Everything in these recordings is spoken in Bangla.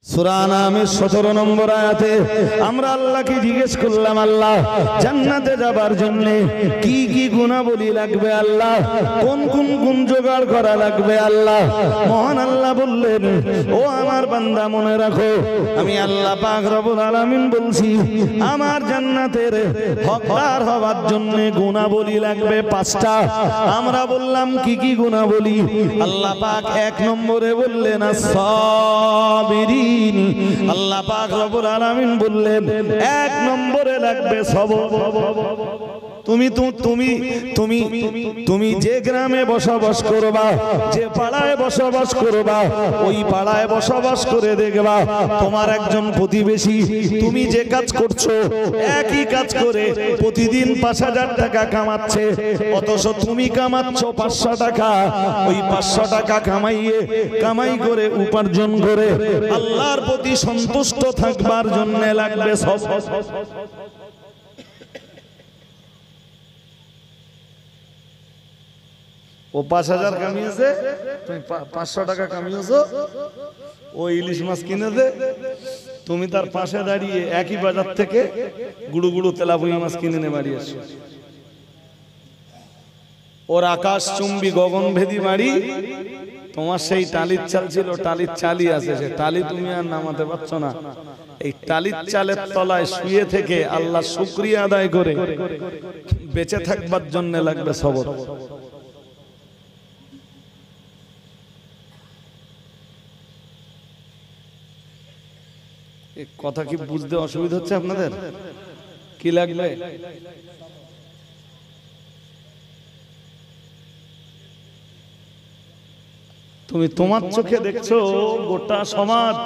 সূরা আনামের 17 নম্বর আয়াতে আমরা আল্লাহকে জিজ্ঞেস করলাম, আল্লাহ জান্নাতে যাবার জন্য কি কি গুণাবলী লাগবে, আল্লাহ কোন কোন গুণ জোগাড় করা লাগবে। আল্লাহ মহান আল্লাহ বললেন, ও আমার বান্দা মনে রাখো, আমি আল্লাহ পাক রব্বুল আলামিন বলছি, আমার জান্নাতের হকদার হওয়ার জন্য গুণাবলী লাগবে 5টা। আমরা বললাম কি কি গুণাবলী? আল্লাহ পাক 1 নম্বরে বললেন as-সাবিরিন। আল্লাহ পাক রব্বুল আলামিন বললেন 1 নম্বরে লাগবে সবর। তুমি যে গ্রামে বসবাস করবা, যে পাড়ায় বসবাস করবা, ওই পাড়ায় বসবাস করে দেখবা তোমার একজন প্রতিবেশী তুমি যে কাজ করছো একই কাজ করে প্রতিদিন 5,000 টাকা কামাচ্ছে, অথচ তুমি কামাচ্ছ 500 টাকা। ওই 500 টাকা কামাই করে উপার্জন করে আল্লাহর প্রতি সন্তুষ্ট থাকবার জন্য লাগবে সব। ও 5,000 কামিয়েছে, তুমি 500 টাকা কামিয়েছো। ও ইলিশ মাছ কিনেছে, তুমি তার পাশে দাঁড়িয়ে একই বাজার থেকে গুড়ু গুড়ু তেলাপুয়া মাছ কিনে নিয়ে বাড়ি এসো। ওর আকাশ চুম্বি গগনভেদী বাড়ি, তোমার সেই টালির চাল ছিল, টালির চালই আছে, সে টালি তুমি আর নামাতে পারছো না। এই টালির চালের তলায় শুয়ে থেকে আল্লাহ শুকরিয়া আদায় করে বেঁচে থাকবার জন্য লাগবে সবর। কথা কি বুঝতে অসুবিধা হচ্ছে আপনাদের? কি লাগবে? তুমি তোমার চোখে দেখছো গোটা সমাজ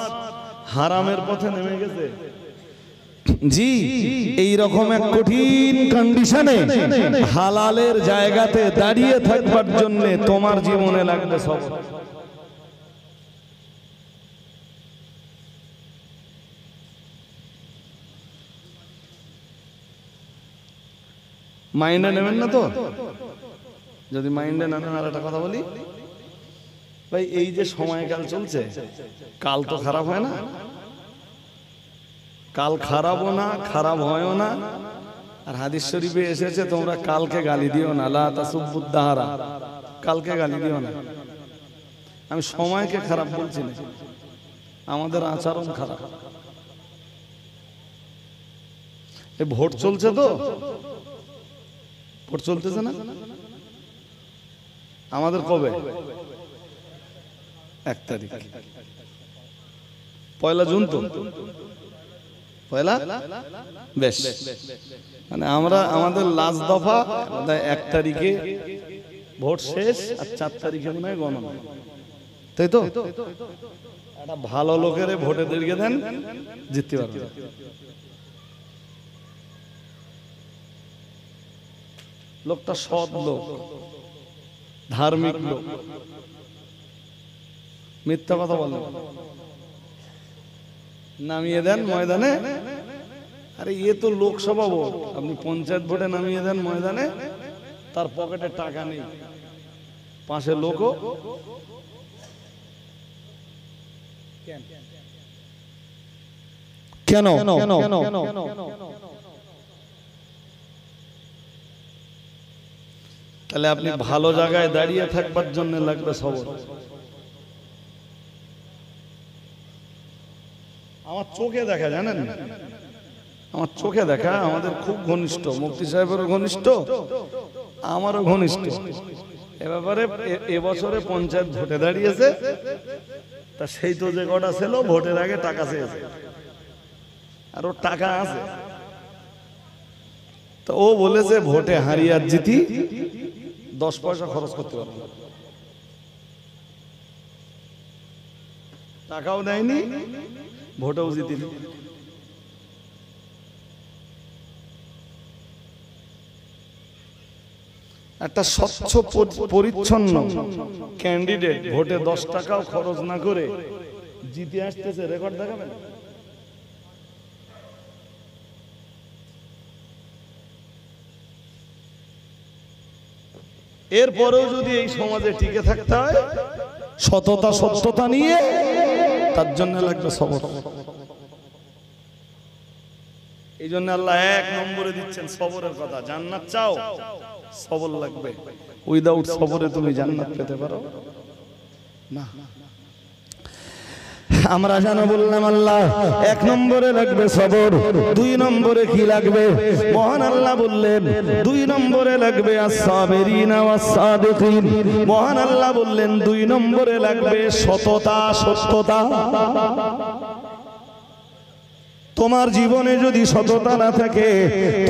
হারামের পথে নেমে গেছে। জি, এই রকম এক কঠিন কন্ডিশনে হালালের জায়গাতে দাঁড়িয়ে থাকবার জন্য তোমার জীবনে লাগবে সব। মাইন্ডে নেবেন না তো? যদি মাইন্ডে না নেন, আর একটা কথা বলি ভাই, এই যে সময়কাল চলছে, কাল তো খারাপ হয় না, কাল খারাপও না, খারাপ হয়ও না। আর হাদিস শরীফে এসেছে, তোমরা কালকে গালি দিও না, লা তাসুব্বুদ দাহরা, কালকে গালি দিও না। আমি সময়কে খারাপ বলছি না, আমাদের আচরণ খারাপ। এই ভোট চলছে তো, ভোট চলতেছে না আমাদের? কবে? 1 তারিখ, 1 জুন তো, 1 বেশ, মানে আমরা আমাদের লাস্ট দফা 1 তারিখে ভোট শেষ, আর 4 তারিখে মনে হয় গণনা, তাই তো? একটা ভালো লোকের ভোটে দীর্ঘে দেন, জিততে পারবে। লোকটা সৎ লোক, ধার্মিক লোক, মিথ্যা কথা বলে, নামিয়ে দেন ময়দানে। আরে এ তো লোকসভা ভোট, আপনি পঞ্চায়েত ভোটে নামিয়ে দেন ময়দানে, তার পকেটে টাকা নেই, পাশে লোকও। কেন? তাহলে আপনি ভালো জায়গায় দাঁড়িয়ে থাকবার জন্য লাগবে সবর। আমার চোখে দেখা, জানেন, আমার চোখে দেখা, আমাদের খুব ঘনিষ্ঠ, মুফতি সাহেবেরও ঘনিষ্ঠ, আমারও ঘনিষ্ঠ। এ ব্যাপারে এবছরে পঞ্চায়েত ভোটে দাঁড়িয়েছে, তা সেই তো যে কটা ছিল ভোটের আগে টাকা চেয়েছে, আর ওর টাকা আছে, তো ও বলেছে ভোটে হারিয়ে আর জিতি 10 পয়সা খরচ করতে পারবো। টাকাও দেয়নি, ভোটেও জিতিনি। একটা স্বচ্ছ পরিচ্ছন্ন ক্যান্ডিডেট ভোটে 10 টাকাও খরচ না করে জিতে আসতেছে, রেকর্ড দেখাবেন? এরপরেও যদি এই সমাজে টিকে থাকতে হয় সততা সত্যতা নিয়ে, তার জন্য লাগবে সবর। এই জন্য আল্লাহ 1 নম্বরে দিচ্ছেন সবরের কথা। জান্নাত চাও, সবর লাগবে। উইদাউট সবরে তুমি জান্নাত পেতে পারো না। আমরা জানো বললাম আল্লাহ 1 নম্বরে লাগবে সবর, 2 নম্বরে কি লাগবে? মহান আল্লাহ বললেন 2 নম্বরে লাগবে আস-সাবিরিনা ওয়াস-সাদিকিন। মহান আল্লাহ বললেন 2 নম্বরে লাগবে সততা, সত্যতা। তোমার জীবনে যদি সততা না থাকে,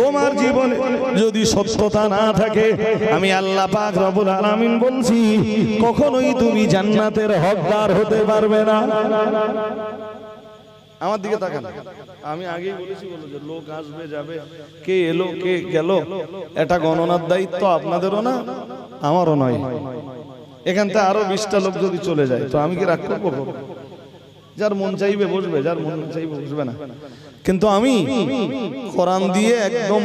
তোমার জীবনে যদি সত্যতা না থাকে, আমি আল্লাহ পাক রব্বুল আলামিন বলছি কখনোই তুমি জান্নাতের হকদার হতে পারবে না। আমার দিকে তাকান। আমি আগেই বলেছি যে লোক আসবে যাবে, কে এলো কে গেল, এটা গণনার দায়িত্ব আপনাদেরও না আমারও নয়। এখান থেকে আরো 20টা লোক যদি চলে যায় তো আমি কি রাগ করবো? যার মন চাইবে বসবে, যার মন চাইবে বসবে না। কিন্তু আমি কোরআন দিয়ে একদম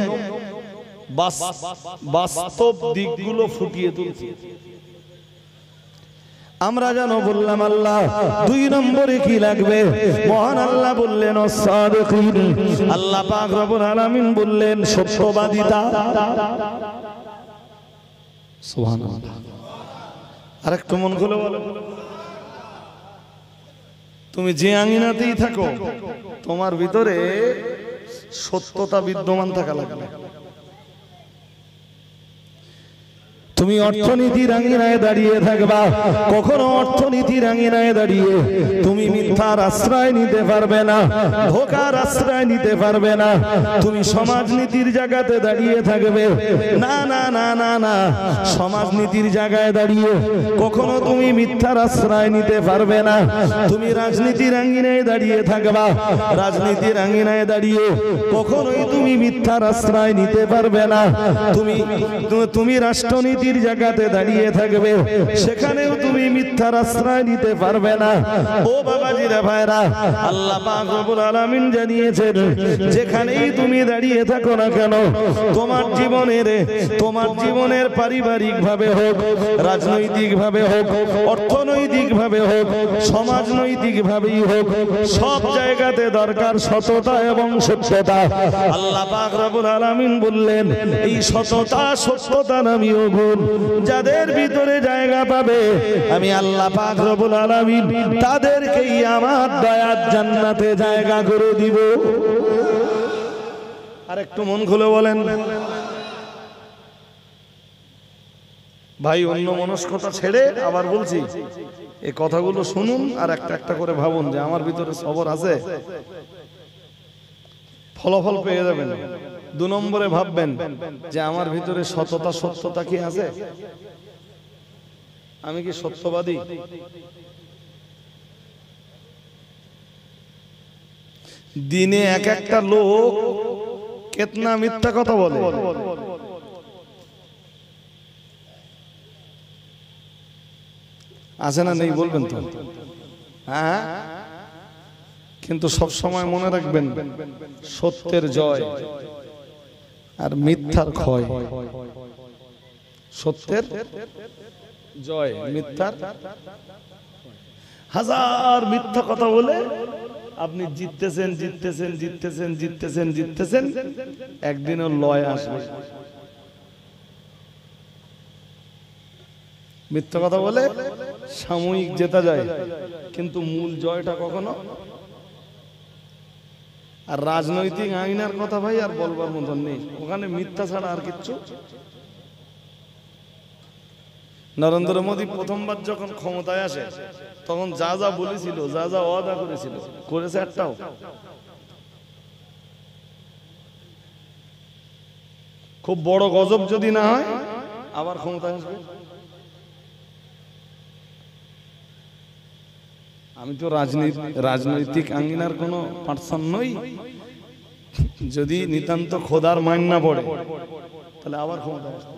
বাস্তব দিকগুলো ফুটিয়ে তুলছি। আমরা জানো বললাম আল্লাহ 2 নম্বরে কি লাগবে? মহান আল্লাহ বললেন আস-সাদিকিন। আল্লাহ পাক রব্বুল আলামিন বললেন সত্যবাদিতা। সুবহানাল্লাহ। আরেকটু মন খুলে বলো, তুমি যে আঙিনাতেই থাকো তোমার ভিতরে সত্যতা বিদ্যমান থাকা লাগবে। তুমি অর্থনীতির আঙিনায় দাঁড়িয়ে থাকবা, কখনো অর্থনীতির আঙিনায় দাঁড়িয়ে তুমি মিথ্যার আশ্রয় নিতে পারবে না, ধোঁকার আশ্রয় নিতে পারবে না। তুমি সমাজনীতির জায়গাতে দাঁড়িয়ে থাকবে, না না না না না, সমাজনীতির জায়গায় দাঁড়িয়ে কখনো তুমি মিথ্যার আশ্রয় নিতে পারবে না। তুমি রাজনীতির আঙিনায় দাঁড়িয়ে থাকবা, রাজনীতির আঙিনায় দাঁড়িয়ে কখনোই তুমি মিথ্যার আশ্রয় নিতে পারবে না। তুমি রাষ্ট্রনীতি জায়গাতে দাঁড়িয়ে থাকবে, সেখানেও তুমি মিথ্যার আশ্রয় নিতে পারবে না। ও বাবাজিরা ভাইরা, আল্লাহ পাক রব্বুল আলামিন জানিয়েছেন যেখানেই তুমি দাঁড়িয়ে থাকো না কেন, তোমার জীবনের পারিবারিক ভাবে হোক, রাজনৈতিক ভাবে হোক, অর্থনৈতিক ভাবে হোক, সমাজনৈতিক ভাবেই হোক, সব জায়গাতে দরকার সততা এবং সত্যতা। আল্লাহ পাক রব্বুল আলামিন বললেন এই সততা সত্যতা নামীয় গুণ যাদের ভিতরে জায়গা পাবে, আমি আল্লাহ পাক রব্বুল আলামিন তাদেরকেই আমার দয়ার জান্নাতে জায়গা করে দিব। আর একটু মন খুলে বলেন ভাই, অন্য মনস্কতা ছেড়ে আবার বলছি এই কথাগুলো শুনুন আর একটা একটা করে ভাবুন যে আমার ভিতরে সবর আছে, ফলাফল পেয়ে যাবেন। 2 নম্বরে ভাববেন যে আমার ভিতরে সততা সত্যতা কি আছে, আমি কি সত্যবাদী? দিনে এক একটা লোক কেতনা মিথ্যা কথা বলে। আছে না নেই বলবেন তো? হ্যাঁ, কিন্তু সব সময় মনে রাখবেন সত্যের জয় আর মিথ্যার ক্ষয়। সত্যের জয়, মিথ্যার। হাজার মিথ্যা কথা বলে আপনি জিততেছেন জিততেছেন জিততেছেন জিততেছেন জিততেছেন, একদিনও লয় আসবে। মিথ্যা কথা বলে সাময়িক জেতা যায়, কিন্তু মূল জয়টা কখনো। আর রাজনৈতিক আইনার কথা ভাই আর বলবার মতন নেই, ওখানে মিথ্যা ছাড়া আর কিচ্ছু। নরেন্দ্র মোদী প্রথমবার যখন ক্ষমতায় আসে তখন যা যা বলেছিল, যা যা ওয়াদা করেছিল, করেছে একটাও? খুব বড় গজব যদি না হয় আবার ক্ষমতায় আসবে। আমি তো রাজনৈতিক আঙ্গিনার কোনো পার্সন নই, যদি নিতান্ত খোদার মাইন না পড়ে তাহলে আবার ক্ষমতায় আসবে।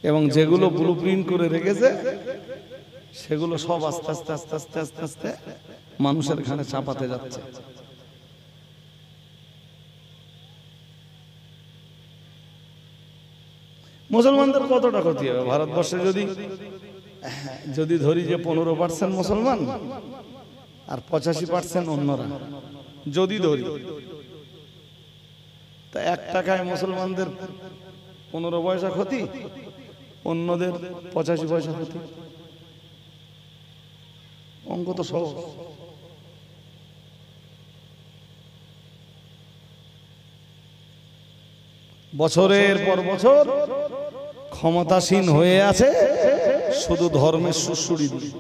এবং যেগুলো ব্লুপ্রিন্ট করে রেখেছে সেগুলো সব আস্তে আস্তে আস্তে আস্তে আস্তে আস্তে মানুষের ঘাড়ে চাপাতে যাচ্ছে। মুসলমানদের কতটা ক্ষতি হবে ভারতবর্ষে যদি ধরি যে 15% মুসলমান আর 85% অন্যরা, যদি ধরি তা 1 টাকায় মুসলমানদের 15 পয়সা ক্ষতি, অন্যদের 85 পয়সা ক্ষতি। অঙ্ক তো সহজ। বছরের পর বছর ক্ষমতাসীন হয়ে আছে শুধু ধর্মের সুড়সুড়ি দিয়ে।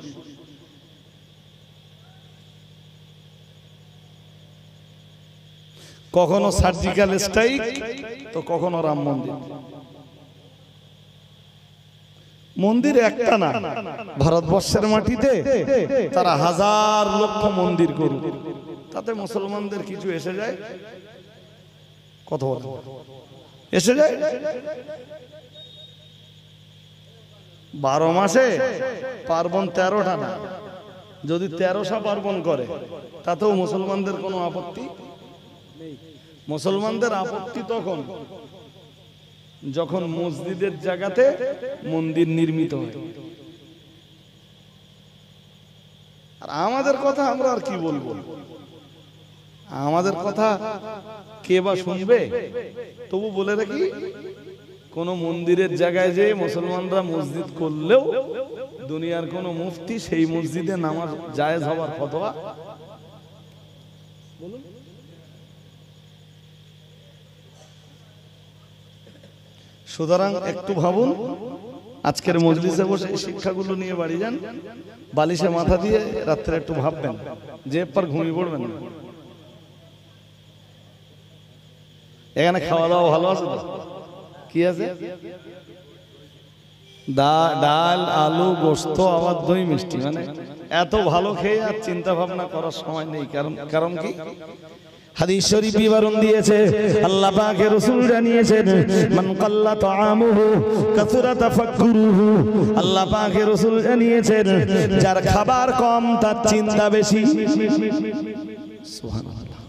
কখনো সার্জিক্যাল স্ট্রাইক তো কখনো রাম মন্দির। মন্দির একটা না, ভারতবর্ষের মাটিতে তারা 1000 লক্ষ মন্দির করুক, তাতে মুসলমানদের কিছু এসে যায়? কত এসে যায়? 12 মাসে পার্বণ 13টা না, যদি 1300 পার্বণ করে তাতেও মুসলমানদের কোনো আপত্তি নেই। মুসলমানদের আপত্তি তখন যখন মসজিদের জায়গাতে মন্দির নির্মিত হয়। আর আমাদের কথা আমরা আর কি বলবো, আমাদের কথা কে বা শুনবে? তবু বলে রাখি, কোন মন্দিরের জায়গায় যে মুসলমানরা মসজিদ করলেও দুনিয়ার কোন মুফতি সেই মসজিদে নামাজ জায়েজ হওয়ার ফতোয়া বলুন। সুতরাং একটু ভাবুন, আজকের মজলিসে বসে শিক্ষাগুলো নিয়ে বাড়ি যান, বালিশে মাথা দিয়ে রাত্রে একটু ভাববেন, যে পর ঘুমিয়ে পড়বেন না। এখানে খাওয়া দাওয়া ভালো আছে তো? কি আছে? ডাল, আলু, গোস্ত, আবার দই, মিষ্টি। মানে এত ভালো খেয়ে আর চিন্তা ভাবনা করার সময় নেই। কারণ কি? হাদিস শরীফ বিবরণ দিয়েছে, আল্লাহ পাকের রাসূল জানিয়েছেন, মান কাল্লা তাআমুহু কাসুরা তাফাক্কুরুহু। আল্লাহ পাকের রাসূল জানিয়েছেন, যার খাবার কম তার চিন্তা বেশি। সুবহানাল্লাহ।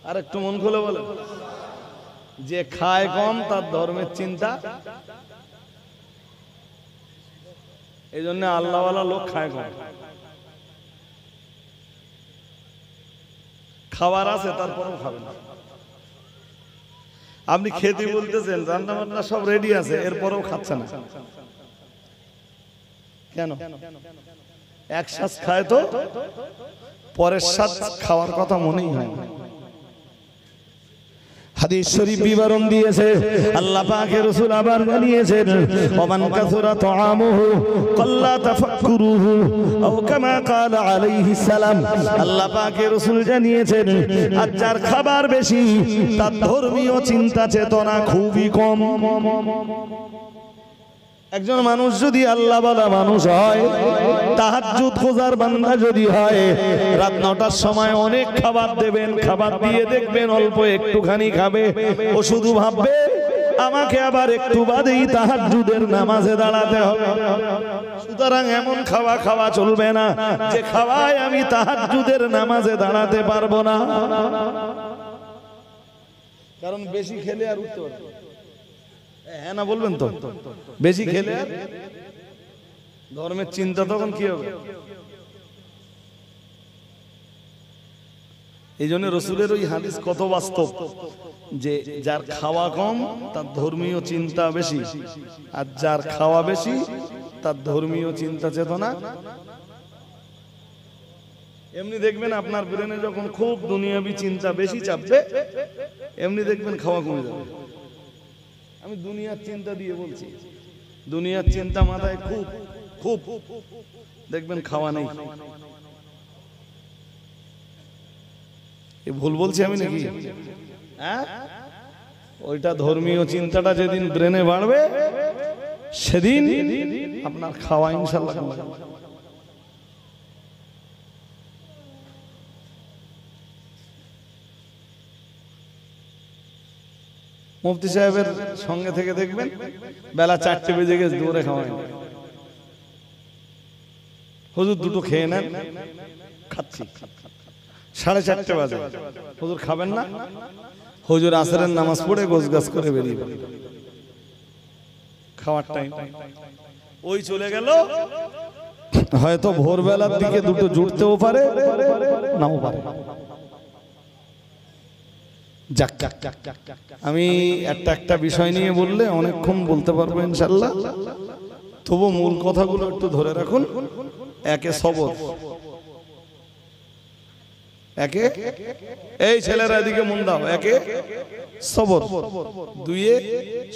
আর একটু মন খুলে বলেন, যে খায় কম তার ধর্মের চিন্তা। এই জন্য আল্লাহওয়ালা লোক খায় কম। খাবার আছে তারপরেও খাবে না। আপনি খেতে বলতেছেন, রান্না বান্না সব রেডি আছে, এরপরেও খাচ্ছে না কেন? এক শ্বাস খায় তো পরের শ্বাস খাওয়ার কথা মনেই হয় না। হাদিস শরীফ বিবরণ দিয়েছে, আল্লাহ পাকের রাসূল আবার জানিয়েছেন, ওমান কাসুরা তাআমুহু কাল্লা তাফাক্কুরুহু আও কামা ক্বালা আলাইহিস সালাম। আল্লাহ পাকের রাসূল জানিয়েছেন, আর যার খাবার বেশি তার ধর্মীয় চিন্তা চেতনা খুবই কম। একজন মানুষ যদি আল্লাহ বলা মানুষ হয়, তাহাজ্জুদ খোঁজার বান্দা যদি হয়, রাত 9টার সময় অনেক খাবার দেবেন, খাবার দিয়ে দেখবেন অল্প একটুখানি খাবে, ও শুধু ভাববে আমাকে আবার একটু বাদেই তাহাজ্জুদের নামাজে দাঁড়াতে হবে। সুতরাং এমন খাওয়া চলবে না যে খাওয়ায় আমি তাহাজ্জুদের নামাজে দাঁড়াতে পারবো না। কারণ বেশি খেলে আর উঠতে পারবে। হ্যাঁ না বলবেন তো? বেশি খেলে ধর্মের চিন্তা তখন কি হবে? এই জন্য রসুলের ওই হাদিস কত বাস্তব, যে যার খাওয়া কম তার ধর্মীয় চিন্তা বেশি, আর যার খাওয়া বেশি তার ধর্মীয় চিন্তা চেতনা। এমনি দেখবেন আপনার ব্রেনে যখন খুব দুনিয়াবি চিন্তা বেশি চাপবে, এমনি দেখবেন খাওয়া কমে যাবে। আমি দুনিয়ার চিন্তা দিয়ে বলছি, দুনিয়ার চিন্তা মাথায় খুব খুব দেখবেন খাওয়া নেই। ভুল বলছি আমি নাকি? হ্যাঁ, ওইটা ধর্মীয় চিন্তাটা যেদিন ব্রেনে বাড়বে সেদিন আপনার খাওয়া ইনশাআল্লাহ কমে যাবে। মুফতি সাহেবের সঙ্গে থেকে দেখবেন বেলা 4টে বেজে গেছে, দৌড়ে খাওয়া। হুজুর দুটো খেয়ে নেন, খাচ্ছি। 4:30 বাজে, হুজুর খাবেন না? হুজুর আসরের নামাজ পড়ে গোছগাছ করে বেরিয়ে পড়ে। খাওয়ার টাইম, ওই চলে গেল। হয়তো ভোরবেলার দিকে দুটো জুটতেও পারে, নাও পারে। আমি একটা বিষয় নিয়ে বললে অনেকক্ষণ বলতে পারবো ইনশাল্লাহ, তবু মূল কথাগুলো একটু ধরে রাখুন। একে সবর, একে এই ছেলেরা এদিকে মন দাও, একে সবর, দুইয়ে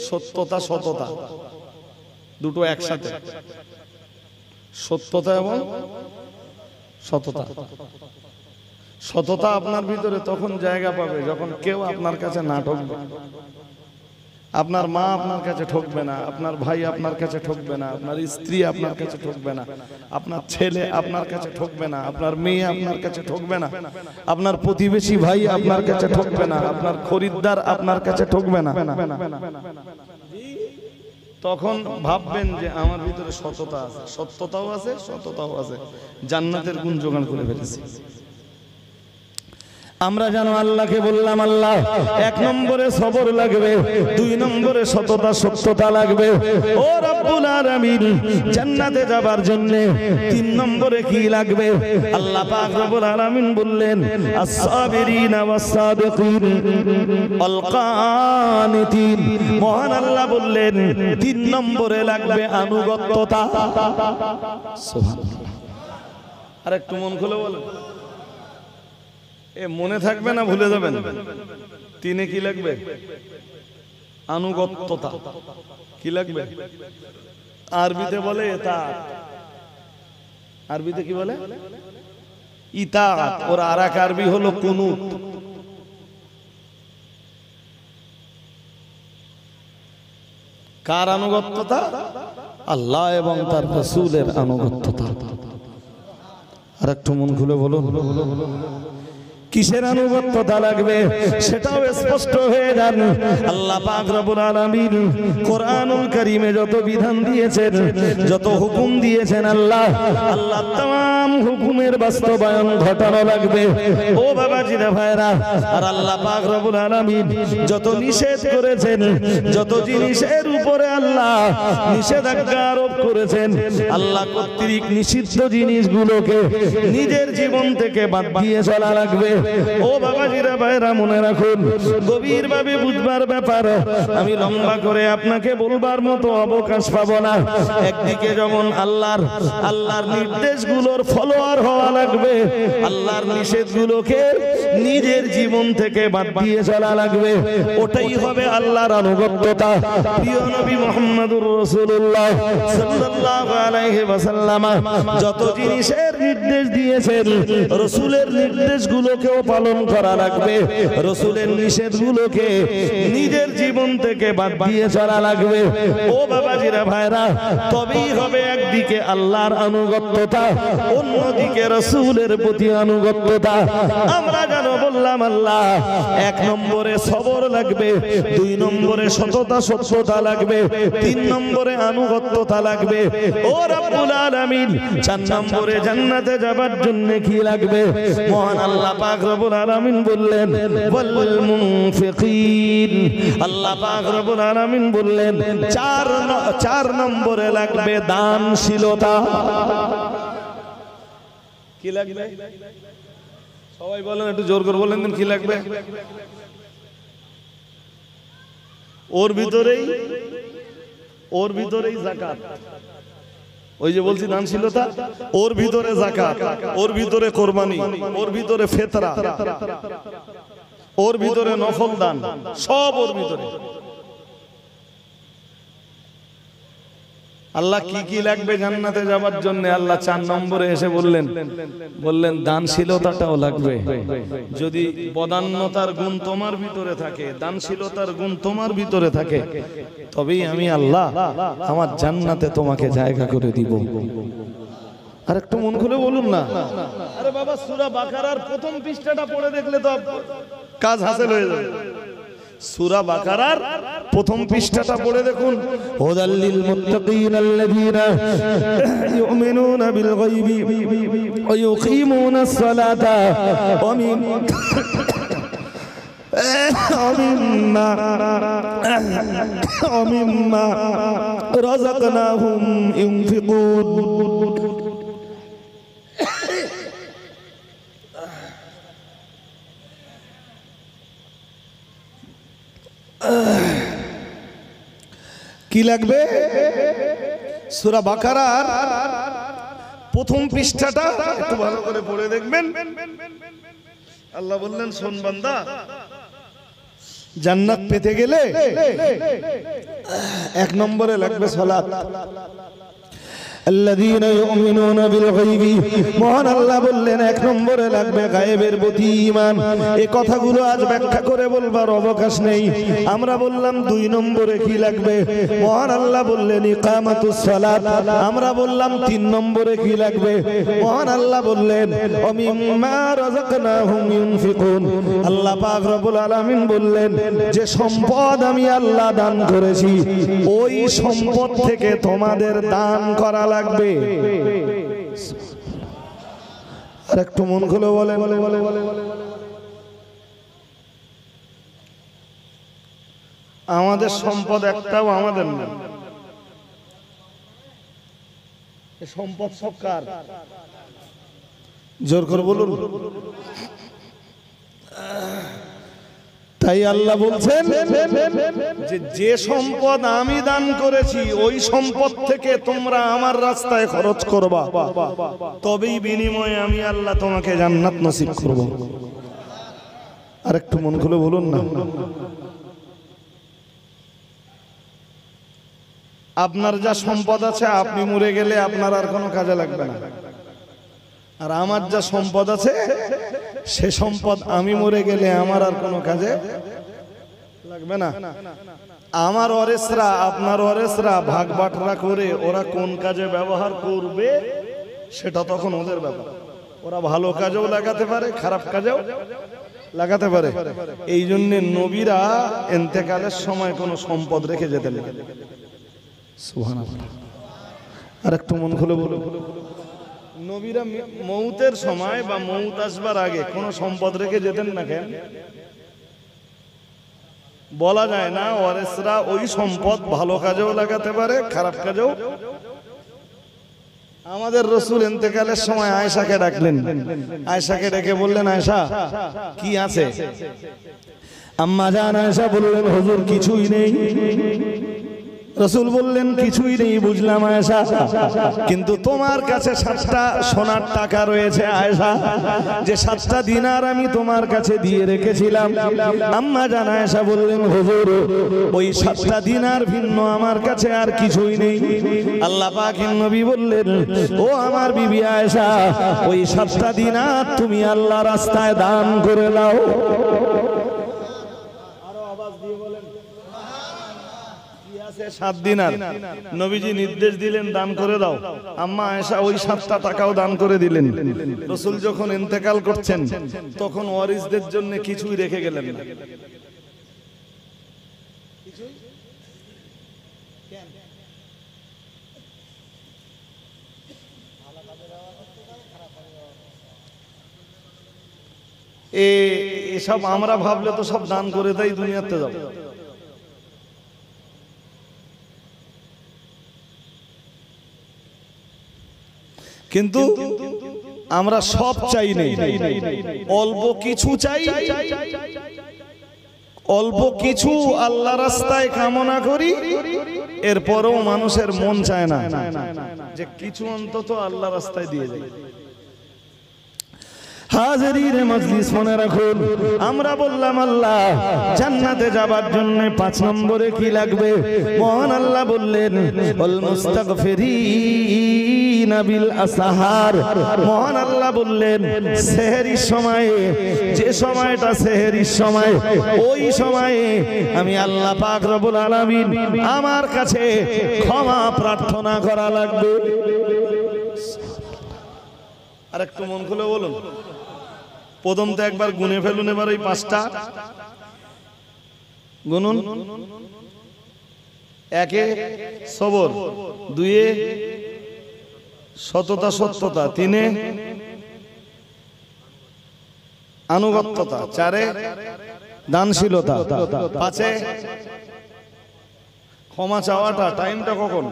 সত্যতা সততা, দুটো একসাথে, সত্যতা এবং সততা। সততা আপনার ভিতরে তখন জায়গা পাবে যখন কেউ আপনার কাছে না ঠকবে। আপনার মা আপনার কাছে ঠকবে না, আপনার ভাই আপনার কাছে ঠকবে না, আপনার স্ত্রী আপনার কাছে ঠকবে না, আপনার ছেলে আপনার কাছে ঠকবে না, আপনার মেয়ে আপনার কাছে ঠকবে না, আপনার প্রতিবেশী ভাই আপনার কাছে ঠকবে না, আপনার খরিদ্দার আপনার কাছে ঠকবে না। তখন ভাববেন যে আমার ভিতরে সততা আছে, সত্যতাও আছে, সততাও আছে, জান্নাতের গুণ জোগাড় করে ফেলেছি। আমরা জানো আল্লাহকে বললাম আল্লাহ, এক নম্বরে সবর লাগবে, দুই নম্বরে সততা সত্যতা লাগবে। ও রব্বুল আলামিন, জান্নাতে যাবার জন্য তিন নম্বরে কি লাগবে? আল্লাহ পাক রব্বুল আলামিন বললেন আস-সাবিরিনা ওয়াস-সাদিকিন ওয়াল কানিতিন। মহান আল্লাহ বললেন তিন নম্বরে লাগবে আনুগত্যতা। সুবহানাল্লাহ। আর একটু মন খুলে বলেন, মনে থাকবে না ভুলে যাবেন। তিনে কি লাগবে? আনুগত্যতা। কি লাগবে? আরবিতে বলে ইতাআত। আরবিতে কি বলে? ইতাআত। ওর আরেক আরবি হলো কুনুত। কার আনুগত্যতা? আল্লাহ এবং তার রাসূলের আনুগত্যতা। আর একটু মন খুলে বলুন, কিসের আনুগত্যতা লাগবে সেটাও স্পষ্ট হয়ে যান। আল্লাহ পাক রব্বুল আলামিন কোরআনুল কারীমে যত বিধান দিয়েছেন, যত হুকুম দিয়েছেন, আল্লাহ तमाम হুকুমের বাস্তবায়ন ঘটানো লাগবে। ও বাবাজিরা ভাইরা, আর আল্লাহ পাক রব্বুল আলামিন যত নিষেধ করেছেন, যত জিনিসের উপরে আল্লাহ নিষেধাজ্ঞা আরোপ করেছেন, আল্লাহ কর্তৃক নিষিদ্ধ জিনিসগুলোকে নিজের জীবন থেকে বাদ দিয়ে চলা লাগবে। ও বাবাজিরা ভাইরা, মনে রাখুন, গভীরভাবে বুঝবার ব্যাপার। আমি লম্বা করে আপনাকে বলবার মতো অবকাশ পাবো না। একদিকে যেমন আল্লাহর নির্দেশগুলোর ফলোয়ার হওয়া লাগবে, আল্লাহর নিষেধগুলোকে নিজের জীবন থেকে বাদ দিয়ে চলা লাগবে। ওটাই হবে আল্লাহর আনুগত্যতা। প্রিয় নবী মুহাম্মদুর রাসূলুল্লাহ সাল্লাল্লাহু আলাইহি ওয়াসাল্লাম যত জিনিসের নির্দেশ দিয়েছেন, রাসূলের নির্দেশগুলোকে পালন করা লাগবে, রাসূলের নিষেধগুলোকে নিজের জীবন থেকে বাদ দিয়ে চলা লাগবে। ও বাবাজিরা ভাইরা, তবেই হবে একদিকে আল্লাহর আনুগত্যতা, অন্যদিকে রাসূলের প্রতি আনুগত্যতা। আমরা জানো বললাম আল্লাহ এক নম্বরে সবর লাগবে, দুই নম্বরে সততা সত্যতা লাগবে, তিন নম্বরে আনুগত্যতা লাগবে। ও রব্বুল আলামিন, চার নম্বরে জান্নাতে যাবার জন্য কি লাগবে? মহান আল্লাহ পাক রব্বুল আলামিন বললেন ওয়াল মুনফিকিন। আল্লাহ পাক রব্বুল আলামিন বললেন চার নম্বরে লাগবে দানশীলতা। কি লাগবে? সবাই বলেন, একটু জোর করে বলেন কি লাগবে? ওর ভিতরেই যাকাত। ওই যে বলছি দানশীলতা, ওর ভিতরে যাকাত, ওর ভিতরে কোরবানি, ওর ভিতরে ফিতরা, ওর ভিতরে নফল দান, সব ওর ভিতরে। আল্লাহ কি কি লাগবে জান্নাতে যাবার জন্য? আল্লাহ চার নম্বরে এসে বললেন দানশীলতাটাও লাগবে। যদি বদান্যতার গুণ তোমার ভিতরে থাকে, দানশীলতার গুণ তোমার ভিতরে থাকে, তবেই আমি আল্লাহ আমার জান্নাতে তোমাকে জায়গা করে দিব। আর একটু মন খুলে বলুন না। আরে বাবা, সূরা বাকারার প্রথম পৃষ্ঠাটা পড়ে দেখলে তো কাজ হাসিল হয়ে যাবে। সূরা বাকারার প্রথম পৃষ্ঠাটা পড়ে দেখুন, হুদাল্লিল মুত্তাকিন আল্লাযীনা ইউমিনুনা বিল গায়বি ওয়া ইউকিমুনাস সালাতা ওয়া ومما رزقناهم ينفقون কি লাগবে? সূরা বাকারার প্রথম পৃষ্ঠাটা একটু ভালো করে পড়ে দেখবেন। আল্লাহ বললেন, শোন বান্দা, জান্নাত পেতে গেলে এক নম্বরে লাগবে সালাত। আল্লাযীনা ইউমিনুনা বিল গায়বি, মহান আল্লাহ বললেন এক নম্বরে লাগবে গায়েবের প্রতি ঈমান। এই কথাগুলো আজ ব্যাখ্যা করে বলবার অবকাশ নেই। আমরা বললাম দুই নম্বরে কি লাগবে, মহান আল্লাহ বললেন ইকামাতুস সালাত। আমরা বললাম তিন নম্বরে কি লাগবে, মহান আল্লাহ বললেন ওয়া মিম্মা রাযাকনাহুম ইউনফিকুন। আল্লাহ পাক রব্বুল আলামিন বললেন যে সম্পদ আমি আল্লাহ দান করেছি, ওই সম্পদ থেকে তোমাদের দান করা লাগবে। আর একটু মন খুলে বলেন, আমাদের সম্পদ একটাও আমাদের না, সম্পদ সব কার? জোর করে বলুন। তাই আল্লাহ বলছেন যে সম্পদ আমি দান করেছি ওই সম্পদ থেকে তোমরা আমার রাস্তায় খরচ করবা, তবেই বিনিময়ে আমি আল্লাহ তোমাকে জান্নাত নসিব করব। আর একটু মন খুলে বলুন না। আপনার যা সম্পদ আছে আপনি মরে গেলে আপনার আর কোনো কাজে লাগবে না, আর আমার যা সম্পদ আছে সে সম্পদ আমি মরে গেলে আমার আর কোনো কাজে লাগবে না। আমার ওয়ারিসরা আপনার ওয়ারিসরা ভাগ বাটরা করে ওরা কোন কাজে ব্যবহার করবে সেটা তখন ওদের ব্যাপার। ওরা ভালো কাজেও লাগাতে পারে, খারাপ কাজেও লাগাতে পারে। এই জন্য নবীরা ইন্তেকালের সময় কোনো সম্পদ রেখে যেতেন না। সুবহানাল্লাহ। আর একটু মন খুলে বলুন, নবীরা মৌতের সময় বা মৌত আসবার আগে কোনো সম্পদ রেখে যেতেন না কেন? বলা যায় না ওয়ারিসরা ওই সম্পদ ভালো কাজেও লাগাতে পারে, খারাপ কাজেও। আমাদের রাসূল ইন্তেকালের সময় আয়েশাকে ডাকলেন, আয়েশাকে ডেকে বললেন, আয়েশা কি আছে? আম্মা জান আয়েশা বললেন, হুজুর কিছুই নেই। রাসূল বললেন, কিছুই নেই বুঝলাম আয়েশা, কিন্তু তোমার কাছে 7টা সোনার টাকা রয়েছে আয়েশা, যে 7টা দিনার আমি তোমার কাছে দিয়ে রেখেছিলাম। আম্মা জান আয়েশা বললেন, হুজুর ওই 7টা দিনার ভিন্ন আমার কাছে আর কিছুই নেই। আল্লাহ পাকের নবী বললেন, ও আমার বিবি আয়েশা, ওই 7টা দিনার তুমি আল্লাহ রাস্তায় দান করে দাও। আরো আওয়াজ দিয়ে বলেন 7 দিনার নবীজি নির্দেশ দিলেন দান করে দাও। আম্মা আয়েশা ওই 7টা টাকাও দান করে দিলেন। রাসূল যখন ইন্তেকাল করছেন তখন ওয়ারিসদের জন্য কিছুই রেখে গেলেন না। এসব আমরা ভাবলে তো সব দান করে দেয়, দুনিয়াতে যাও। কিন্তু আমরা সব চাই না, অল্প কিছু চাই, অল্প কিছু আল্লাহ রাস্তায় কামনা করি, এরপরেও মানুষের মন চায় না যে কিছু অন্তত আল্লাহ রাস্তায় দিয়ে যায়। হাজিরিনে মজলিস মনে রাখুন, আমরা বললাম আল্লাহ জান্নাতে যাবার জন্য 5 নম্বরে কি লাগবে? মহান আল্লাহ বললেন ওয়াল মুস্তাগফিরিনা বিল আসহার। মহান আল্লাহ বললেন সেহরির সময়ে, যে সময়টা সেহরির সময়, ওই সময়ে আমি আল্লাহ পাক রব্বুল আলামিন আমার কাছে ক্ষমা প্রার্থনা করা লাগবে। আর একটু মন খুলে বলুন, প্রথম তো একবার গুনে ফেলুন, এবার ওই 5টা গুনুন। 1 সবর, 2 সততা সত্যতা, 3 আনুগত্যতা, 4 দানশীলতা, পাঁচে ক্ষমা চাওয়াটা, টাইমটা কখন?